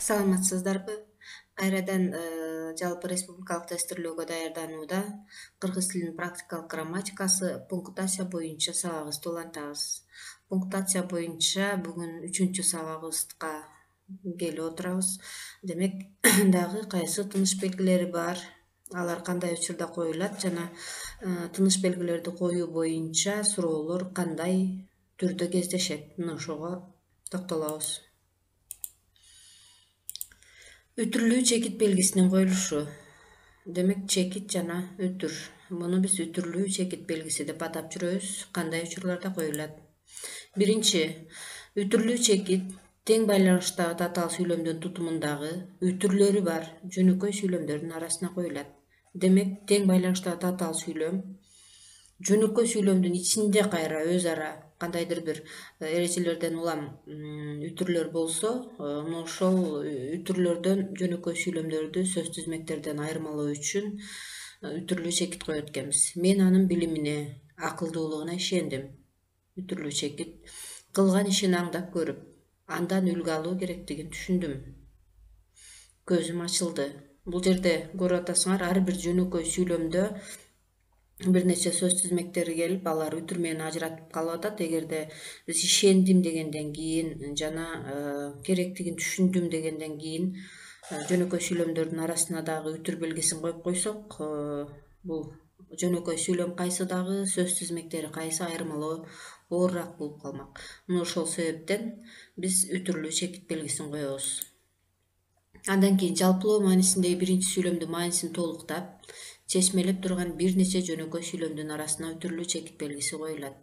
Саламатсыздарбы? Кайрадан жалпы республикалык тестирлөөгө даярданууда кыргыз тилинин практикалык грамматикасы пунктуация боюнча сабагыбызды улантабыз. Пунктуация боюнча бүгүн 3-сабагыбызга келип отурабыз. Демек, дагы кайсы тыныш белгилери бар, алар кандай учурда коюлат жана тыныш белгилерди коюу боюнча суроолор кандай түрдө кездешет? Мына ошого токтолобуз. Үтүрлүү чекит белгисинин коюлушу. Демек, чекит жана үтүр. Муну биз үтүрлүү чекит белгиси деп атап жүрөбүз. Кандай учурларда коюлат? Биринчи, үтүрлүү чекит тең байланыштагы татаал сүйлөмдүн тутумундагы үтүрлөрү бар жөнөкөй сүйлөмдөрдүн арасына коюлат. Демек, тең байланыштагы татаал сүйлөм жөнөкөй сүйлөмдүн ичинде кайра өз ара кандайдыр бир эрежелерден улам үтүрлөр болсо, ошол үтүрлөрдөн жөнөкөй сүйлөмдөрдү сөз тизмектерден айырмалоо үчүн үтүрлүү чекит коет экенбиз. Мен анын билимине, акылдуулугуна ишендим. Үтүрлүү чекит кылган ишин аңдап көрүп, андан үлгү алуу керектигин түшүндүм. Көзүм ачылды. Бул жерде көрүп атасыңар, ар бир жөнөкөй сүйлөмдө бир нече сөз тизмектери келип, алар үтүр менен ажыратып калып атат. Эгерде биз ишендим дегенден кийин жана керектигин түшүндүм дегенден кийин жөнөкөй сүйлөмдөрдүн арасына дагы үтүр белгисин коюп койсок, бул жөнөкөй сүйлөм кайсы дагы, сөз тизмектери кайсы айырмалоо оорураак болуп калмак. Мына ошол себептен биз үтүрлүү чекит белгисин коебуз. Андан кийин жалпылоо маанисиндеги биринчи сүйлөмдүн маанисин толуктап, чечмелеп турган бир нече жөнөкөй сүйлөмдүн арасына үтүрлүү чекит белгиси коюлат.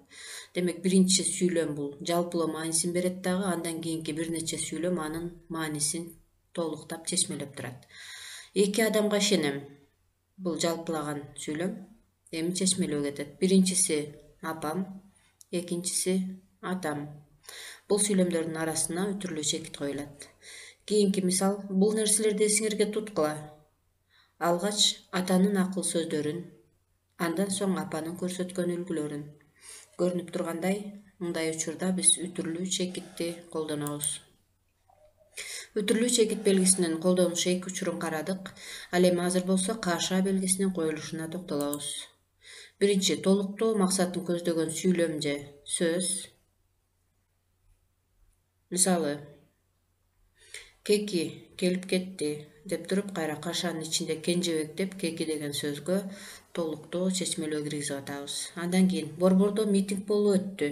Демек, биринчи сүйлөм бул жалпылоо маанисин берет дагы, андан кийинки бир нече сүйлөм анын маанисин толуктап, чечмелеп турат. Эки адамга ишенем. Бул жалпылаган сүйлөм. Эми чечмелөө кетет. Биринчиси апам, экинчиси атам. Бул сүйлөмдөрдүн арасына үтүрлүү чекит коюлат. Кийинки мисал: бул нерселерди эсиңерге туткула. Алгач атанын акыл сөздөрүн, андан соң апанын көрсөткөн үлгүлөрүн. Көрүнүп тургандай, мындай учурда биз үтүрлүү чекитти колдонобуз. Үтүрлүү чекит белгисинин колдонушу эки учурун карадык. Ал эми азыр болсо КШ белгисинин коюлушуна токтолобуз. Биринчи, толуктоо максатын көздөгөн сүйлөм же сөз. Мисалы, Кеки келип кетти деп туруп, кайра кашанын ичинде Кенжебек деп Кеки деген сөзгө толуктоо, чечмелөө киргизип атабыз. Андан кийин борбордо митинг болуп өттү.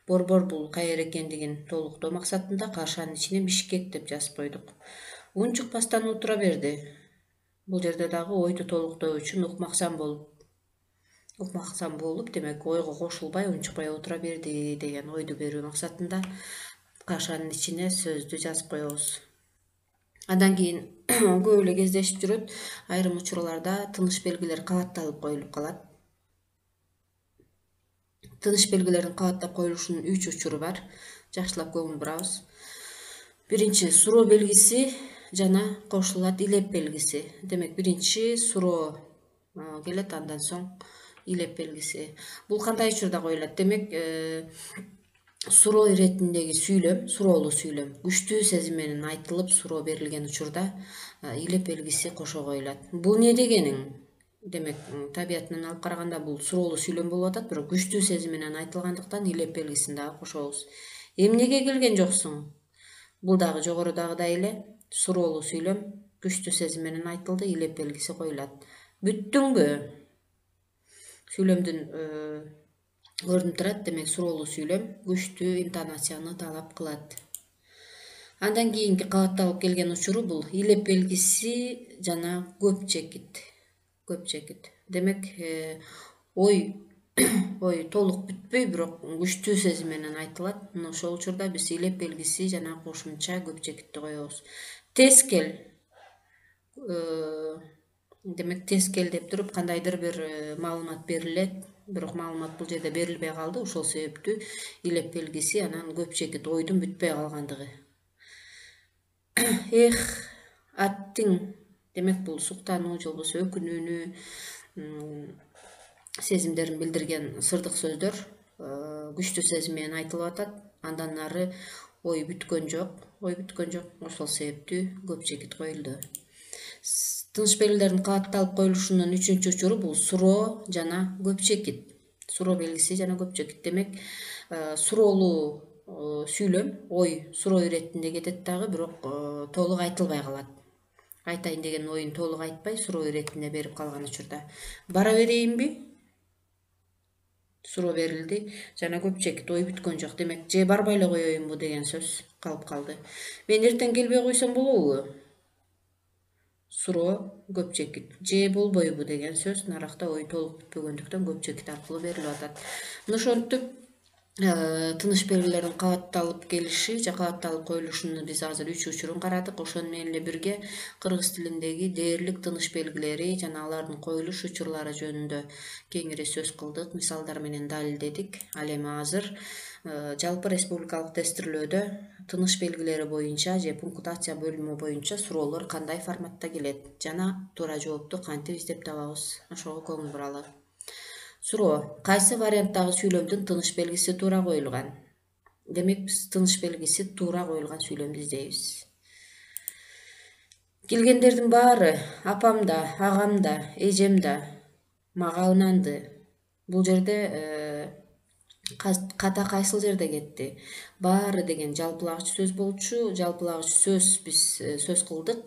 Борбор бул каер экендигин толуктоо максатында кашанын ичине Бишкек деп жазып койдук. Унчукпастан отура берди. Бул жерде дагы ойду толуктоо үчүн укмаксан болуп, демек ойго кошулбай, унчукпай отура берди деген ойду берүү максатында кашанын ичине сөздү жазып коебуз. Андан кийин көп эле кездешип жүрөт. Айрым учурларда тыныш белгилер кабатталып коюлуп калат. Тыныш белгилердин кабаттап коюлушунун 3 учуру бар. Жакшылап көңүл бурабыз. Биринчи, суроо белгиси жана кошулат илеп белгиси. Демек, биринчи суроо келет, андан соң илеп белгиси. Бул кандай учурда коюлат? Демек, суроо иретиндеги сүйлөм, суроолуу сүйлөм күчтүү сезим менен айтылып, суроо берилген учурда илеп белгиси кошо коюлат. Бул эмне дегениң? Демек, табиятынан алып караганда бул суроолуу сүйлөм болуп атат, бирок күчтүү сезим менен айтылгандыктан илеп белгисин дагы кошобуз. Эмнеге келген жоксуң? Бул дагы жогорудагыдай эле суроолуу сүйлөм күчтүү сезим менен айтылды, илеп белгиси коюлат. Бүттүңбү? Сүйлөмдүн көрүнүп турат. Демек, суроолуу сүйлөм күчтүү интонацияны талап кылат. Андан кийинки кабатталып келген учуру бул илеп белгиси жана көп чекит. Көп чекит. Демек, ой толук бүтпөй, бирок күчтүү сезим менен айтылат. Мына ошол учурда биз илеп белгиси жана кошумча көп чекитти коебуз. Тез кел. Демек, тез кел деп туруп кандайдыр бир маалымат берилет, бирок маалымат бул жерде берилбей калды. Ошол себептүү илеп белгиси, анан көп чекит, ойдун бүтпөй калгандыгы. Эх, аттиң. Демек, бул суктануу же болбосо өкүнүүнү, сезимдерин билдирген сырдык сөздөр күчтүү сезим менен айтылып атат. Андан ары ой бүткөн жок, ошол себептүү көп чекит коюлду. Тыныш белгилердин кабатталып коюлушунун үчүнчү учуру бул суроо жана көп чекит. Суроо белгиси жана көп чекит. Демек, суроолуу сүйлөм ой суроо иретинде кетет дагы, бирок толук айтылбай калат. Айтайын деген оюн толук айтпай, суроо иретинде берип калган учурда бара берейинби? Суроо берилди жана көп чекит, ой бүткөн жок. Демек, же барбай эле коеюнбу деген сөз калып калды. Мен эртең келбей койсом болобу? Суроо көп чекит. Же болбойбу деген сөз наракта ой толук бүтпөгөндүктөн көп чекит аркылуу берилип атат. Мына ошентип тыныш белгилердин кабатталып келиши же кабатталып коюлушуну биз азыр 3 учурун карадык. Ошону менен эле бирге кыргыз тилиндеги дээрлик тыныш белгилери жана алардын коюлуш учурлары жөнүндө кеңири сөз кылдык, мисалдар менен далилдедик. Ал эми азыр жалпы республикалык тестирлөөдө тыныш белгилери боюнча же пунктуация бөлүмү боюнча суроолор кандай форматта келет жана туура жоопту кантип издеп табабыз, ошого көңүл буралы. Суроо: кайсы варианттагы сүйлөмдүн тыныш белгиси туура коюлган? Демек, биз тыныш белгиси туура коюлган сүйлөмдү издейбиз. Келгендердин баары апам да, агам да, эжем да мага унанды. Бул жерде ката кайсыл жерде кетти? Баары деген жалпылагыч сөз болчу. Жалпылагыч сөз биз сөз кылдык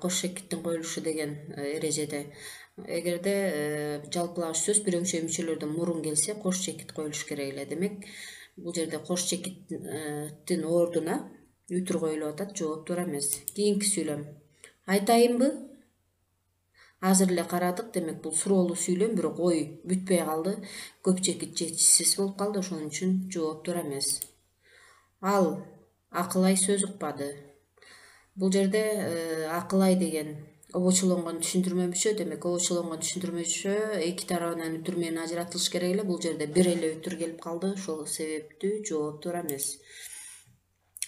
кош чекиттин коюлушу деген эрежеде. Эгерде жалпылагыч сөз бирөңчөй мүчөлөрдөн мурун келсе, кош чекит коюлуш керек эле. Демек, бул жерде кош чекиттин ордуна үтүр коюлуп атат, жооп туура эмес. Кийинки сүйлөм: айтайынбы? Азыр эле карадык. Демек, бул суроолуу сүйлөм, бирок ой бүтпөй калды. Көп чекит жетишсиз болуп калды, ошон үчүн жооп туура эмес. Ал акылай сөз укпады. Бул жерде акылай деген обочулонгон түшүндүрмөчө. Демек, обочулонгон түшүндүрмөчө эки тарабынан үтүр менен ажыратылыш керек эле. Бул жерде бир эле үтүр келип калды, ошол себептүү жооп туура эмес.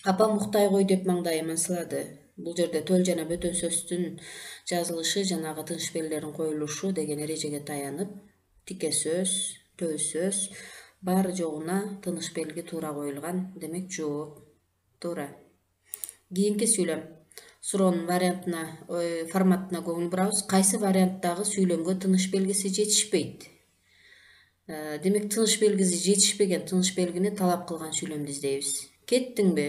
Апам уктай кой деп маңдайыма сылады. Бул жерде төл жана бөтөн сөздүн жазылышы жанагы тыныш белгилердин коюлушу деген эрежеге таянып, тике сөз, төл сөз баары жогуна тыныш белги туура коюлган. Демек, жооп туура. Кийинки сүйлөм: суроонун форматына көңүл бурабыз. Кайсы варианттагы сүйлөмгө тыныш белгиси жетишпейт? Демек, тыныш белгиси жетишпеген тыныш белгини талап кылган сүйлөмдү издейбиз. Кеттиңби?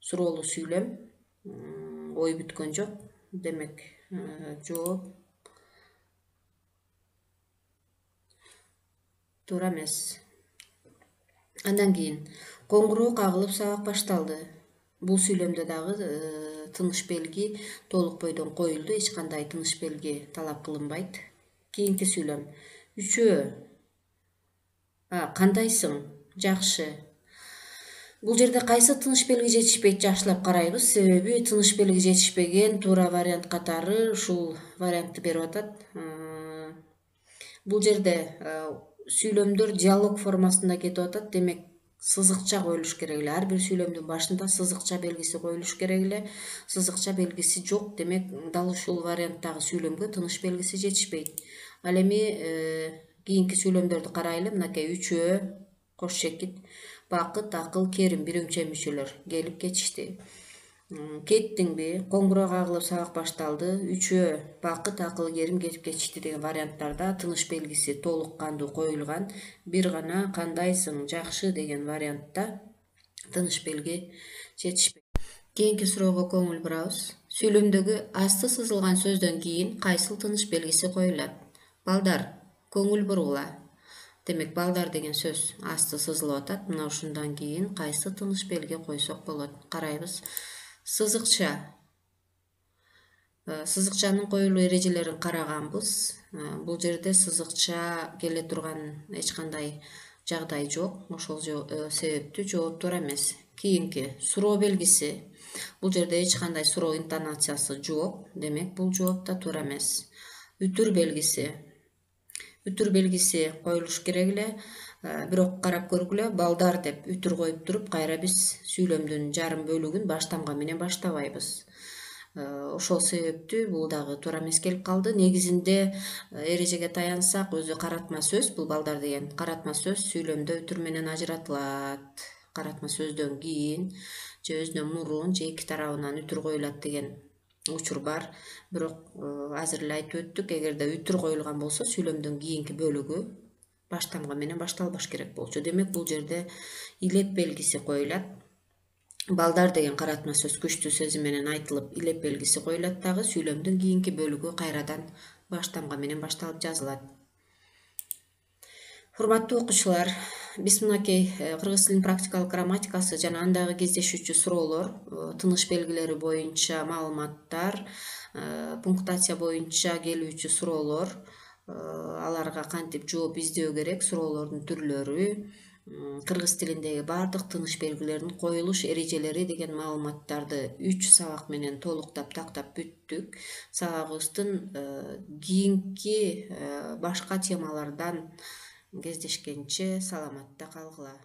Суроолуу сүйлөм, ой бүткөн жок. Демек, жооп туура эмес. Андан кийин коңгуроо кагылып сабак башталды. Бул сүйлөмдө дагы тыныш белги толук бойдон коюлду, эч кандай тыныш белги талап кылынбайт. Кийинки сүйлөм: үчөө. Кандайсың? Жакшы. Бул жерде кайсы тыныш белги жетишпейт жакшылап карайбыз, себеби тыныш белги жетишпеген туура вариант катары ушул вариантты берип атат. Бул жерде сүйлөмдөр диалог формасында кетип атат. Демек, сызыкча коюлуш керек эле. Ар бир сүйлөмдүн башында сызыкча белгиси коюлуш керек эле. Сызыкча белгиси жок. Демек, дал ушул варианттагы сүйлөмгө тыныш белгиси жетишпейт. Ал эми кийинки сүйлөмдөрдү карайлы. Мынакей үчөө, кош чекит, бакыт, акыл, керим бирөңчөй мүчөлөр келип кетишти. Кеттиңби? Коңгуроо кагылып сабак башталды. Үчөө, бакыт, акыл, керим кетип кетишти деген варианттарда тыныш белгиси толук кандуу коюлган. Бир гана кандайсың? Жакшы деген вариантта тыныш белги жетишпейт. Кийинки суроого көңүл бурабыз. Сүйлөмдөгү асты сызылган сөздөн кийин кайсыл тыныш белгиси коюлат? Балдар, көңүл бургула. Демек, балдар деген сөз асты сызылып атат. Мына ушундан кийин кайсы тыныш белги койсок болот? Карайбыз. Сызыкча. Сызыкчанын коюлуу эрежелерин караганбыз. Бул жерде сызыкча келе турган эч кандай жагдай жок. Ошол себептүү жооп туура эмес. Кийинки суроо белгиси. Бул жерде эч кандай суроо интонациясы жок. Демек, бул жооп да туура эмес. Үтүр белгиси. Үтүр белгиси коюлуш керек эле. Бирок карап көргүлө, балдар деп үтүр коюп туруп, кайра биз сүйлөмдүн жарым бөлүгүн баштамга менен баштабайбыз. Ошол себептүү бул дагы туура эмес келип калды. Негизинде эрежеге таянсак, өзү каратма сөз, бул балдар деген каратма сөз сүйлөмдө үтүр менен ажыратылат. каратма сөздөн кийин же өзүнө мурун же эки тарабынан үтүр коюлат деген учур бар. Бирок азыр эле айтып өттүк, эгерде үтүр коюлган болсо сүйлөмдүн кийинки бөлүгү баштамга менен башталбаш керек болчу. Демек бул жерде илеп белгиси коюлат. Балдар деген каратма сөз күчтүү сезим менен айтылып илеп белгиси коюлат дагы сүйлөмдүн кийинки бөлүгү кайрадан баштамга менен башталып жазылат. Урматтуу окуучулар, биз мынакей кыргыз тилинин практикалык грамматикасы жана андагы кездешүүчү суроолор, тыныш белгилери боюнча маалыматтар, пунктация боюнча келүүчү суроолор, аларга кантип жооп издөө керек, суроолордун түрлөрү, кыргыз тилиндеги баардык тыныш белгилердин коюлуш эрежелери деген маалыматтарды 3 сабак менен толуктап тактап бүттүк. Сабагыбыздын кийинки башка темалардан кездешкенче саламатта калгыла.